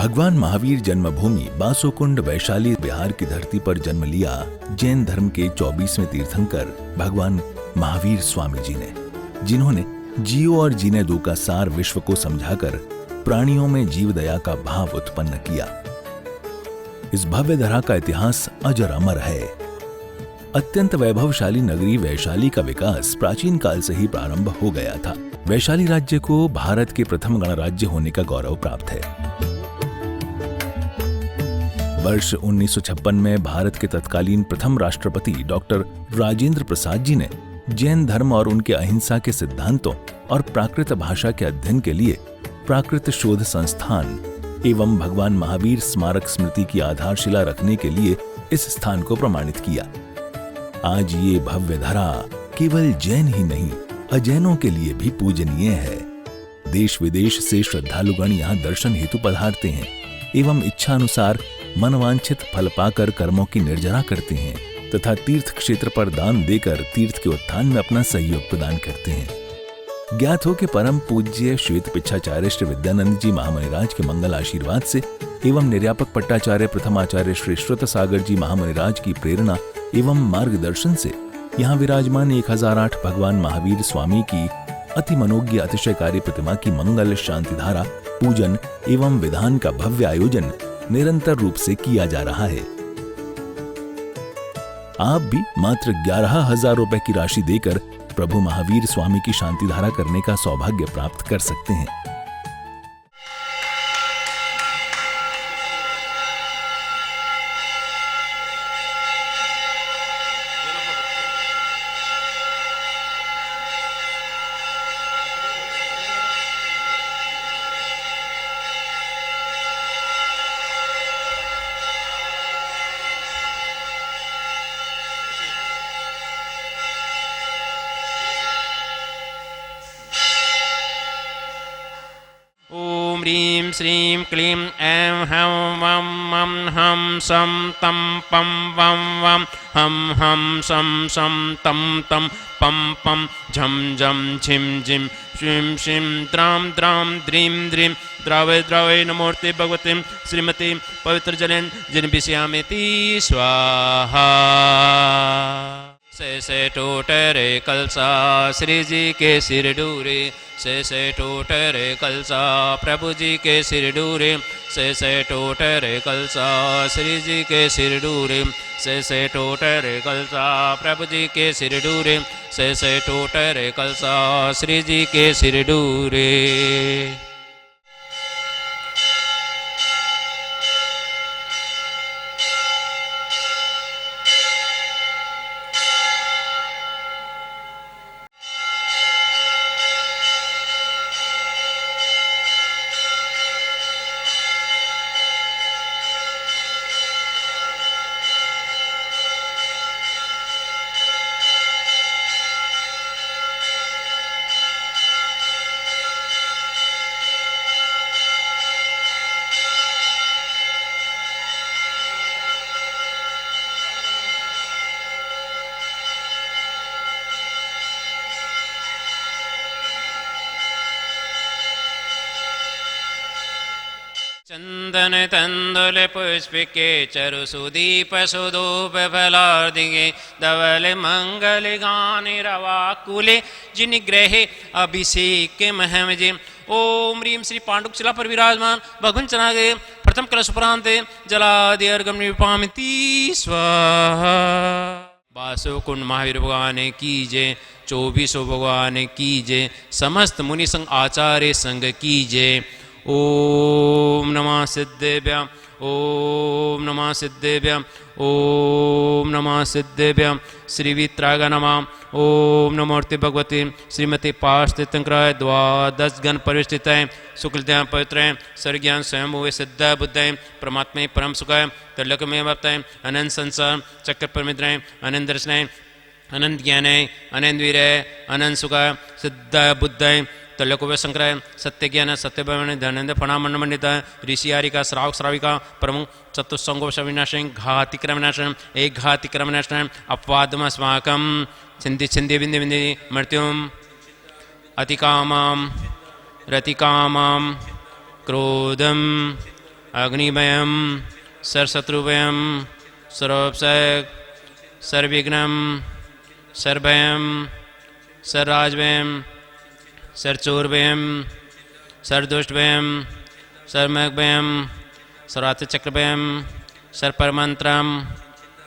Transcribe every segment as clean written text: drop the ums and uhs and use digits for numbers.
भगवान महावीर जन्मभूमि बासोकुंड वैशाली बिहार की धरती पर जन्म लिया जैन धर्म के 24वें तीर्थंकर भगवान महावीर स्वामी जी ने, जिन्होंने जियो और जीने दो का सार विश्व को समझाकर प्राणियों में जीव दया का भाव उत्पन्न किया। इस भव्य धरा का इतिहास अजर अमर है। अत्यंत वैभवशाली नगरी वैशाली का विकास प्राचीन काल से ही प्रारंभ हो गया था। वैशाली राज्य को भारत के प्रथम गणराज्य होने का गौरव प्राप्त है। वर्ष 1956 में भारत के तत्कालीन प्रथम राष्ट्रपति डॉक्टर राजेंद्र प्रसाद जी ने जैन धर्म और उनके अहिंसा के सिद्धांतों और प्राकृत भाषा के अध्ययन के लिए प्राकृत शोध संस्थान एवं भगवान महावीर स्मारक स्मृति की आधारशिला रखने के लिए इस स्थान को प्रमाणित किया। आज ये भव्य धरा केवल जैन ही नहीं, अजैनों के लिए भी पूजनीय है। देश विदेश से श्रद्धालुगण यहाँ दर्शन हेतु पधारते हैं एवं इच्छा अनुसार मनवांछित फल पाकर कर्मों की निर्जरा करते हैं तथा तीर्थ क्षेत्र पर दान देकर तीर्थ के उत्थान में अपना सहयोग प्रदान करते हैं। ज्ञात हो कि परम पूज्य श्वेत पिच्छाचार्य श्री विद्यानंद जी महामुनिराज के मंगल आशीर्वाद से एवं निर्यापक पट्टाचार्य प्रथमाचार्य श्री श्रुत सागर जी महामुनिराज की प्रेरणा एवं मार्गदर्शन से यहाँ विराजमान 1008 भगवान महावीर स्वामी की अति मनोज्ञ अतिशयकारी प्रतिमा की मंगल शांति धारा पूजन एवं विधान का भव्य आयोजन निरंतर रूप से किया जा रहा है। आप भी मात्र 11,000 रुपए की राशि देकर प्रभु महावीर स्वामी की शांति धारा करने का सौभाग्य प्राप्त कर सकते हैं। ह्रीं श्रीं क्लीं ऐं हं वं मं हं सं तं पं वं वं हं हं सं तं तं पं पं झं झं झिं झिं श्रीं श्रीं द्रां द्रां द्रीं द्रीं द्रावय द्रावय नमोर्ते भगवते श्रीमते पवित्र जलेन जिन्भिषयामिति स्वाहा। से टूटरे कलसा श्री जी के सिर डूरे, से टूटरे कलसा प्रभु जी के सिर डूरे, से टूटरे कलसा श्री जी के सिर डूरे, से टूटरे कलसा प्रभु जी के सिर डूरे, से टूटरे कलसा श्री जी के सिर डूरे। चंदन तंदुल पुष्पिके चरु सुदीप सुधूप फलार्दिगे धवल मंगल गाने रवाकुले जिन ग्रहे अभिषेक महमजे। ओम ह्रीं श्री पांडुक शिला पर विराजमान भगवान चनागे प्रथम कलश उपरांते जलादि अर्घम निपामिति स्वाहा। बासुकुंड महावीर भगवान की जय, 24 भगवान की जय, समस्त मुनि संघ आचार्य संघ की जय। ओम नमः सिद्धेभ्यः, ओम नमः सिद्धेभ्यः, ओम नमः सिद्धेभ्यः। श्री वित्राग नमः। ओम नमोर्ते भगवते श्रीमती पार्षतीर्थंकराय द्वादश गण परिष्ठिताय शुक्लद्या पवित्राय सर्वज्ञान स्वयं हुए सिद्ध बुद्धाय परमात्मा परम सुखाय त्रिलोक में वर्ताय अनंत संसार चक्र परमिद्राय अनंत दर्शनाय अनंत ज्ञानाय अनंत वीराय अनंत सुखाय सिद्ध बुद्धाय त्रिलोक शंकराय सत्य ज्ञान सत्य भवन धनंद फणामंड मंडिता ऋषि आरिका श्रावक श्राविका प्रमुख चतुस्संगोश विनाशय घातिक्रम विनाशय एक घातिक्रम विनाशय अपवादम अस्माकं छिंदी छिंदी बिंदी बिंदी मृत्युम अतिकामाम रतिकामाम क्रोधम अग्निभयं सर्वशत्रुभयं सर्वोपसर्ग सर्वविघ्नं सर्वभयं सर्वराजभयं सर्वचोरभयं सर्वदुष्टभयं सर्वमृगभयं सर्वार्थचक्रभयं सर्वपरमन्त्रं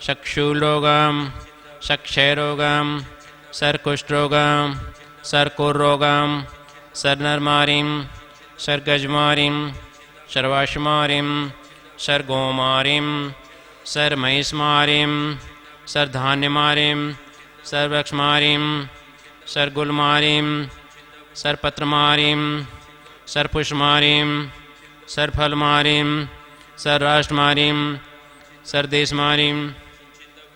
चक्षुरोगं चक्षुरोगं सर्वकुष्ठरोगं सर्वकुरोगं सर्वनरमारिं सर्वगजमारिं सर्वाश्वमारिं सर्वगोमारिं सर्वमहिषमारिं सर्वधान्यमारिं सर्ववृक्षमारिं सर्वगुलमारिं सर्वपत्रमारिं सर्वपुष्पमारिं सर्वफलमारिं सर्वराष्ट्रमारिं सर्वदेशमारिं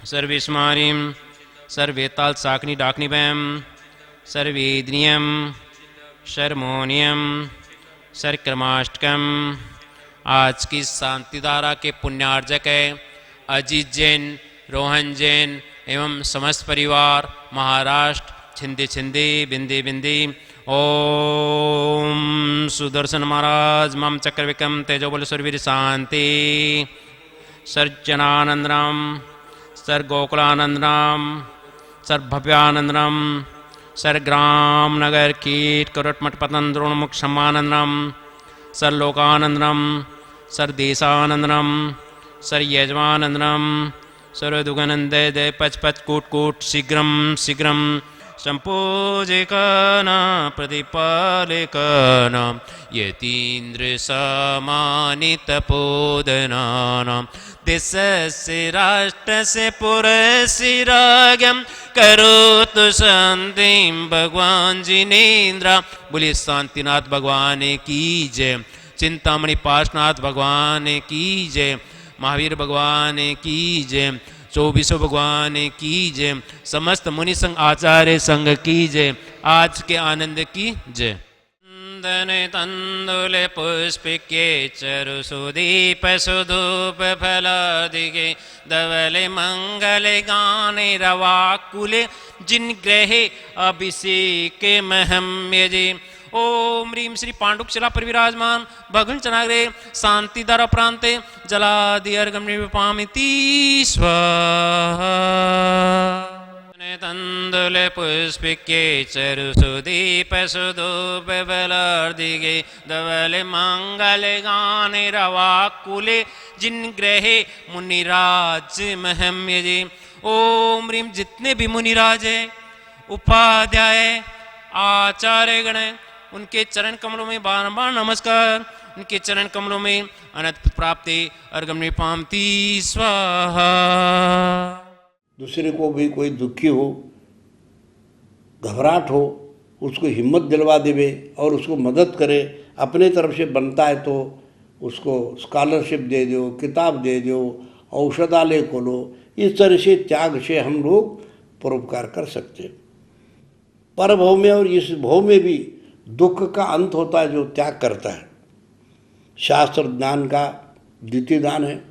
सर्वविषमारिं सर्ववेताल साकनी डाकनीभयं सर्ववेदनीयं सर्वमोनियम सर्वक्रमाष्टकम। आज की शांति धारा के पुण्यार्जक है अजीत जैन, रोहन जैन एवं समस्त परिवार महाराष्ट्र छिंदी छिंदी बिंदी बिंदी। ओम सुदर्शन महाराज मम चक्रविक्रम तेजोबल सुरवीर शांति सर्जनानंदनम सर्गोकुलानंदनम सर्वभव्यानंदनम सर्ग्राम नगर कीट करोट मठ पतन द्रोणमुख सम्मानंदनम सर्लोकानंदनम सर्देशानंदनम सर्यजमानंदनम सर्वदुगनंदे दे पच पच कूट कूट शीघ्रम शीघ्रम संपूजिकन प्रतिपालिकन यतीन्द्र समानितपोदनानां देशस्य राष्ट्रस्य पुरस्सिराज्ञं करोतु शान्तिं भगवान जिनेन्द्र। बोलिए शांतिनाथ भगवान की जय, चिंतामणि पार्श्वनाथ भगवान की जय, महावीर भगवान की जय, चौबीसों भगवान की जय, समस्त मुनि संघ आचार्य संघ की जय, आज के आनंद की जय। चंदन तंदुल पुष्पिके चरु सुदीप सुधूप फलादिगे धवल मंगल गाने रवाकुले जिन ग्रहे अभिषेक महम्यजे। ओम ह्रीं श्री पांडुक शिला पर विराजमान भगवान चनाग्रे शांति द्वारा प्रांते जलादि अर्घम निपामिति स्वाहा। तंदुल पुष्पिके चरु सुदीप सुधूप फलादिगे धवल मंगल गाने रवाकुले जिन ग्रहे मुनिराज महम्यजे। ओम ह्रीं जितने भी मुनिराज है, उपाध्याय, आचार्य गण, उनके चरण कमलों में बार-बार नमस्कार, उनके चरण कमलों में अनंत प्राप्ति अर्घम निपामिति स्वाहा। दूसरे को भी कोई दुखी हो, घबराहट हो, उसको हिम्मत दिलवा देवे और उसको मदद करे। अपने तरफ से बनता है तो उसको स्कॉलरशिप दे दो, किताब दे दो, औषधालय खोलो। इस तरह से त्याग से हम लोग परोपकार कर सकते हैं। पर भव में और इस भव में भी दुख का अंत होता है जो त्याग करता है। शास्त्र ज्ञान का द्वितीय दान है,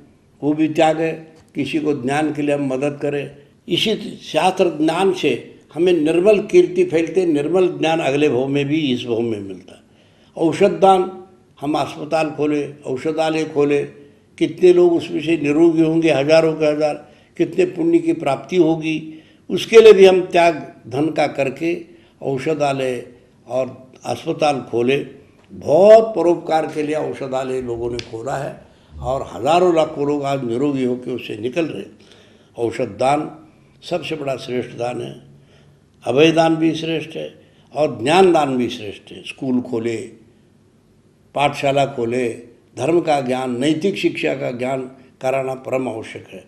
वो भी त्याग है। किसी को ज्ञान के लिए हम मदद करें, इसी शास्त्र ज्ञान से हमें निर्मल कीर्ति फैलते, निर्मल ज्ञान अगले भव में भी इस भव में मिलता है। औषध दान, हम अस्पताल खोले, औषधालय खोले, कितने लोग उसमें से निरोगी होंगे, हजारों के हजार, कितने पुण्य की प्राप्ति होगी। उसके लिए भी हम त्याग धन का करके औषधालय और अस्पताल खोले। बहुत परोपकार के लिए औषधालय लोगों ने खोला है और हजारों लाखों लोग आज निरोगी होकर उससे निकल रहे। औषध दान सबसे बड़ा श्रेष्ठ दान है। अभय दान भी श्रेष्ठ है और ज्ञान दान भी श्रेष्ठ है। स्कूल खोले, पाठशाला खोले, धर्म का ज्ञान, नैतिक शिक्षा का ज्ञान कराना परम आवश्यक है।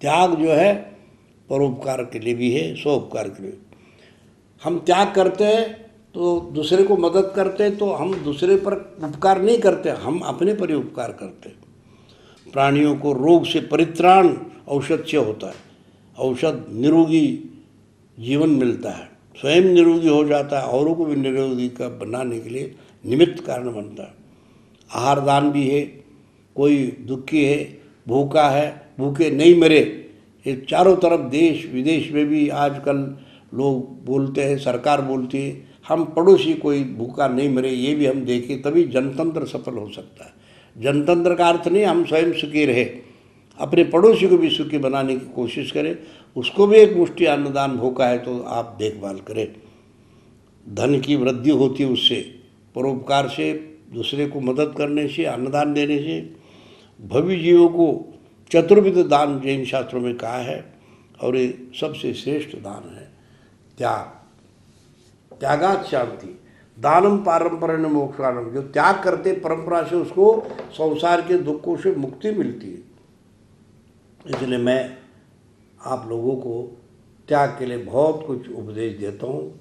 त्याग जो है परोपकार के लिए भी है, स्वोपकार के लिए। हम त्याग करते हैं तो दूसरे को मदद करते हैं तो हम दूसरे पर उपकार नहीं करते, हम अपने पर ही उपकार करते हैं। प्राणियों को रोग से परित्राण औषध से होता है। औषध निरोगी जीवन मिलता है, स्वयं निरोगी हो जाता है, औरों को भी निरोगी का बनाने के लिए निमित्त कारण बनता है। आहार दान भी है। कोई दुखी है, भूखा है, भूखे नहीं मरे, ये चारों तरफ देश विदेश में भी आजकल लोग बोलते हैं, सरकार बोलती है हम पड़ोसी कोई भूखा नहीं मरे, ये भी हम देखें, तभी जनतंत्र सफल हो सकता है। जनतंत्र का अर्थ नहीं हम स्वयं सुखी रहे, अपने पड़ोसी को भी सुखी बनाने की कोशिश करें, उसको भी एक मुट्ठी अन्नदान भूखा है तो आप देखभाल करें। धन की वृद्धि होती है उससे, परोपकार से, दूसरे को मदद करने से, अन्नदान देने से। भव्य जीवों को चतुर्विध दान जैन शास्त्रों में कहा है और ये सबसे श्रेष्ठ दान है त्याग। त्यागात शांति, दानम पारंपरण मोक्षानम। जो त्याग करते परंपरा से उसको संसार के दुखों से मुक्ति मिलती है। इसलिए मैं आप लोगों को त्याग के लिए बहुत कुछ उपदेश देता हूँ।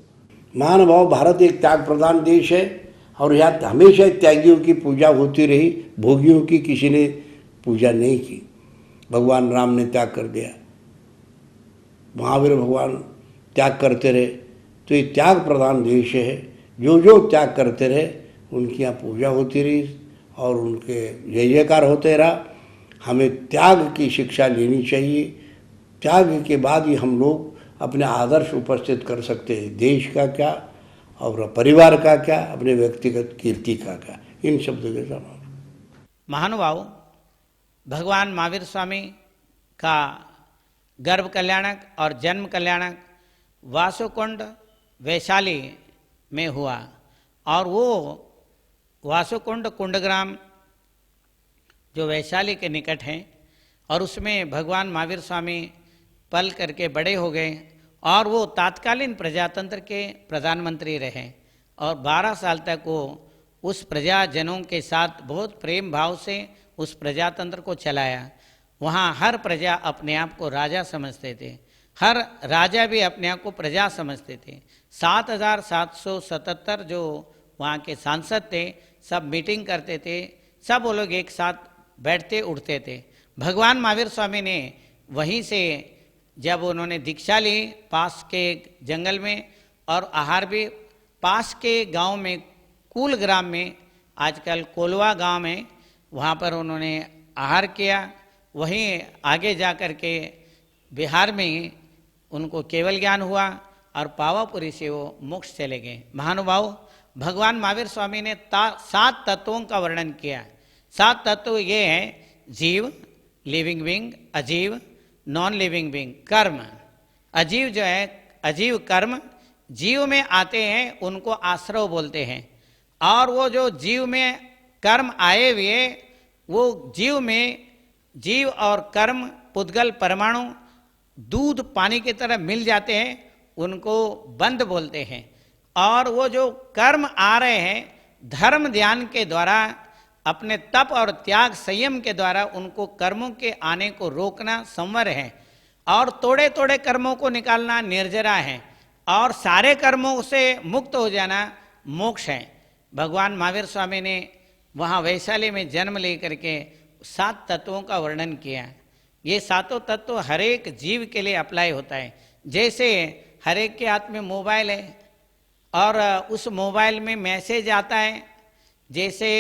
महानुभाव, भारत एक त्याग प्रधान देश है और यहाँ हमेशा त्यागियों की पूजा होती रही, भोगियों की किसी ने पूजा नहीं की। भगवान राम ने त्याग कर दिया, महावीर भगवान त्याग करते रहे, तो ये त्याग प्रधान देश है। जो जो त्याग करते रहे उनकी यहाँ पूजा होती रही और उनके जय जयकार होते रहा। हमें त्याग की शिक्षा लेनी चाहिए। त्याग के बाद ही हम लोग अपने आदर्श उपस्थित कर सकते हैं, देश का क्या और परिवार का क्या, अपने व्यक्तिगत कीर्ति का क्या। इन शब्दों के साथ महानुभाव, भगवान महावीर स्वामी का गर्भ कल्याणक और जन्म कल्याणक वासुकुंड वैशाली में हुआ और वो वासुकुंड कुंडग्राम जो वैशाली के निकट हैं और उसमें भगवान महावीर स्वामी पल करके बड़े हो गए और वो तात्कालीन प्रजातंत्र के प्रधानमंत्री रहे और 12 साल तक वो उस प्रजाजनों के साथ बहुत प्रेम भाव से उस प्रजातंत्र को चलाया। वहाँ हर प्रजा अपने आप को राजा समझते थे, हर राजा भी अपने आप को प्रजा समझते थे। 7,777 जो वहाँ के सांसद थे सब मीटिंग करते थे, सब वो लोग एक साथ बैठते उठते थे। भगवान महावीर स्वामी ने वहीं से जब उन्होंने दीक्षा ली पास के जंगल में और आहार भी पास के गांव में कुल ग्राम में, आजकल कोलवा गांव में, वहाँ पर उन्होंने आहार किया। वहीं आगे जा कर के बिहार में उनको केवल ज्ञान हुआ और पावापुरी से वो मोक्ष चले गए। महानुभाव, भगवान महावीर स्वामी ने 7 तत्वों का वर्णन किया। 7 तत्व ये हैं: जीव, लिविंग बीइंग, अजीव, नॉन लिविंग बीइंग, कर्म। अजीव जो है, अजीव कर्म जीव में आते हैं उनको आश्रव बोलते हैं, और वो जो जीव में कर्म आए हुए वो जीव में जीव और कर्म पुद्गल परमाणु दूध पानी की तरह मिल जाते हैं, उनको बंध बोलते हैं। और वो जो कर्म आ रहे हैं धर्म ध्यान के द्वारा, अपने तप और त्याग संयम के द्वारा उनको कर्मों के आने को रोकना संवर है, और तोड़े तोड़े कर्मों को निकालना निर्जरा है, और सारे कर्मों से मुक्त हो जाना मोक्ष है। भगवान महावीर स्वामी ने वहाँ वैशाली में जन्म लेकर के 7 तत्वों का वर्णन किया। ये 7 तत्व हर एक जीव के लिए अप्लाई होता है। जैसे हर एक के हाथ में मोबाइल है और उस मोबाइल में मैसेज आता है, जैसे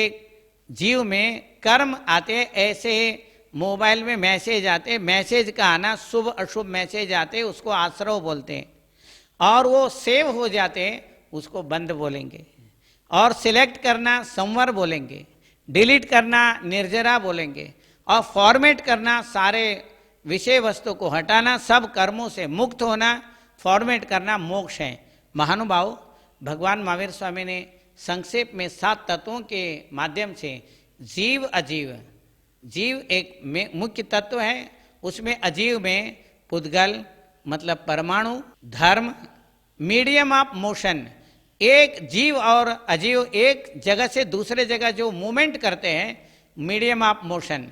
जीव में कर्म आते हैं ऐसे मोबाइल में मैसेज आते हैं। मैसेज का आना, शुभ अशुभ मैसेज आते हैं, उसको आश्रव बोलते हैं, और वो सेव हो जाते हैं उसको बंद बोलेंगे, और सिलेक्ट करना संवर बोलेंगे, डिलीट करना निर्जरा बोलेंगे, और फॉर्मेट करना सारे विषय वस्तु को हटाना, सब कर्मों से मुक्त होना, फॉर्मेट करना मोक्ष है। महानुभाव, भगवान महावीर स्वामी ने संक्षेप में 7 तत्वों के माध्यम से जीव अजीव, जीव एक मुख्य तत्व है, उसमें अजीव में पुद्गल मतलब परमाणु, धर्म, मीडियम ऑफ मोशन, एक जीव और अजीव एक जगह से दूसरे जगह जो मूवमेंट करते हैं, मीडियम ऑफ मोशन,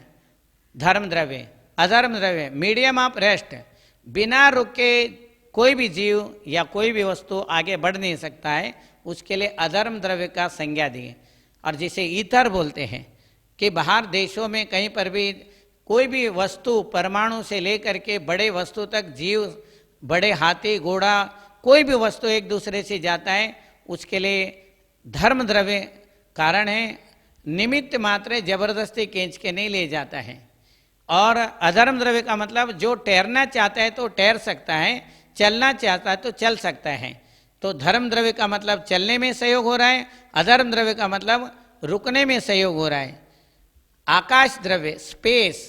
धर्म द्रव्य, अधर्म द्रव्य, मीडियम ऑफ रेस्ट। बिना रुके कोई भी जीव या कोई भी वस्तु आगे बढ़ नहीं सकता है, उसके लिए अधर्म द्रव्य का संज्ञा दिए। और जिसे ईथर बोलते हैं कि बाहर देशों में कहीं पर भी कोई भी वस्तु परमाणु से लेकर के बड़े वस्तु तक जीव, बड़े हाथी घोड़ा, कोई भी वस्तु एक दूसरे से जाता है, उसके लिए धर्म द्रव्य कारण है। निमित्त मात्र जबरदस्ती खींच के नहीं ले जाता है। और अधर्म द्रव्य का मतलब जो तैरना चाहता है तो तैर सकता है, चलना चाहता है तो चल सकता है। तो धर्म द्रव्य का मतलब चलने में सहयोग हो रहा है, अधर्म द्रव्य का मतलब रुकने में सहयोग हो रहा है। आकाश द्रव्य स्पेस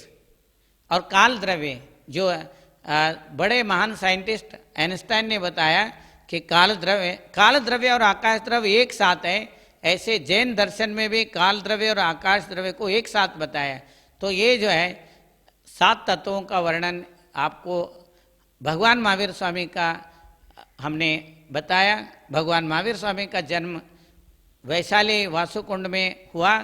और काल द्रव्य, जो बड़े महान साइंटिस्ट आइंस्टाइन ने बताया कि काल द्रव्य और आकाश द्रव्य एक साथ है, ऐसे जैन दर्शन में भी काल द्रव्य और आकाश द्रव्य को एक साथ बताया। तो ये जो है 7 तत्वों का वर्णन आपको भगवान महावीर स्वामी का हमने बताया। भगवान महावीर स्वामी का जन्म वैशाली वासुकुंड में हुआ,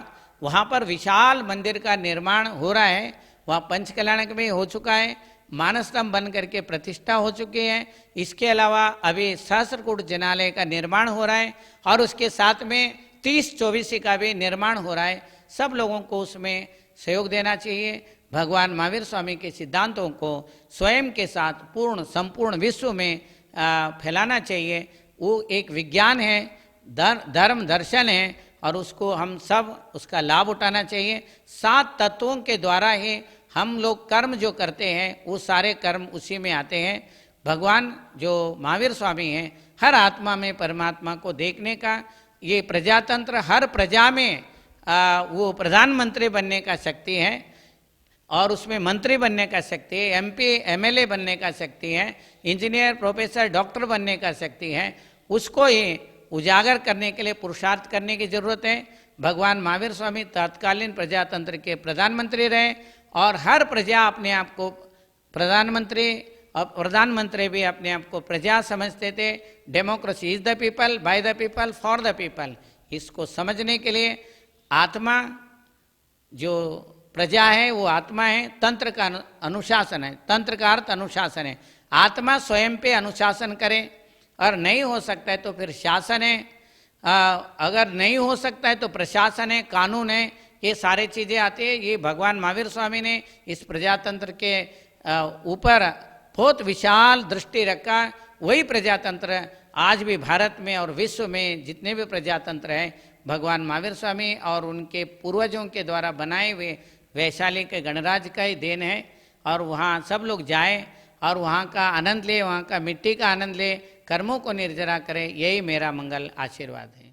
वहाँ पर विशाल मंदिर का निर्माण हो रहा है, वहाँ पंचकल्याणक में हो चुका है, मानसतम बन करके प्रतिष्ठा हो चुकी है। इसके अलावा अभी सहस्त्रकूट जनालय का निर्माण हो रहा है और उसके साथ में 30-24 का भी निर्माण हो रहा है। सब लोगों को उसमें सहयोग देना चाहिए। भगवान महावीर स्वामी के सिद्धांतों को स्वयं के साथ पूर्ण संपूर्ण विश्व में फैलाना चाहिए। वो एक विज्ञान है, धर्म दर्शन है और उसको हम सब उसका लाभ उठाना चाहिए। 7 तत्वों के द्वारा ही हम लोग कर्म जो करते हैं वो सारे कर्म उसी में आते हैं। भगवान जो महावीर स्वामी हैं, हर आत्मा में परमात्मा को देखने का ये प्रजातंत्र, हर प्रजा में वो प्रधानमंत्री बनने का शक्ति है और उसमें मंत्री बनने का शक्ति है, MP MLA बनने का शक्ति है, इंजीनियर प्रोफेसर डॉक्टर बनने का शक्ति है। उसको ही उजागर करने के लिए पुरुषार्थ करने की जरूरत है। भगवान महावीर स्वामी तत्कालीन प्रजातंत्र के प्रधानमंत्री रहे और हर प्रजा अपने आप को प्रधानमंत्री और प्रधानमंत्री भी अपने आप को प्रजा समझते थे। Democracy is the people, by the people, for the people. इसको समझने के लिए आत्मा जो प्रजा है वो आत्मा है, तंत्र का अनुशासन है, तंत्र का अर्थ अनुशासन है। आत्मा स्वयं पे अनुशासन करे और नहीं हो सकता है तो फिर शासन है, अगर नहीं हो सकता है तो प्रशासन है, कानून है, ये सारे चीज़ें आती है। ये भगवान महावीर स्वामी ने इस प्रजातंत्र के ऊपर बहुत विशाल दृष्टि रखा। वही प्रजातंत्र आज भी भारत में और विश्व में जितने भी प्रजातंत्र हैं भगवान महावीर स्वामी और उनके पूर्वजों के द्वारा बनाए हुए वैशाली के गणराज्य का ही देन है। और वहाँ सब लोग जाएं और वहाँ का आनंद ले, वहाँ का मिट्टी का आनंद ले, कर्मों को निर्जरा करें। यही मेरा मंगल आशीर्वाद है।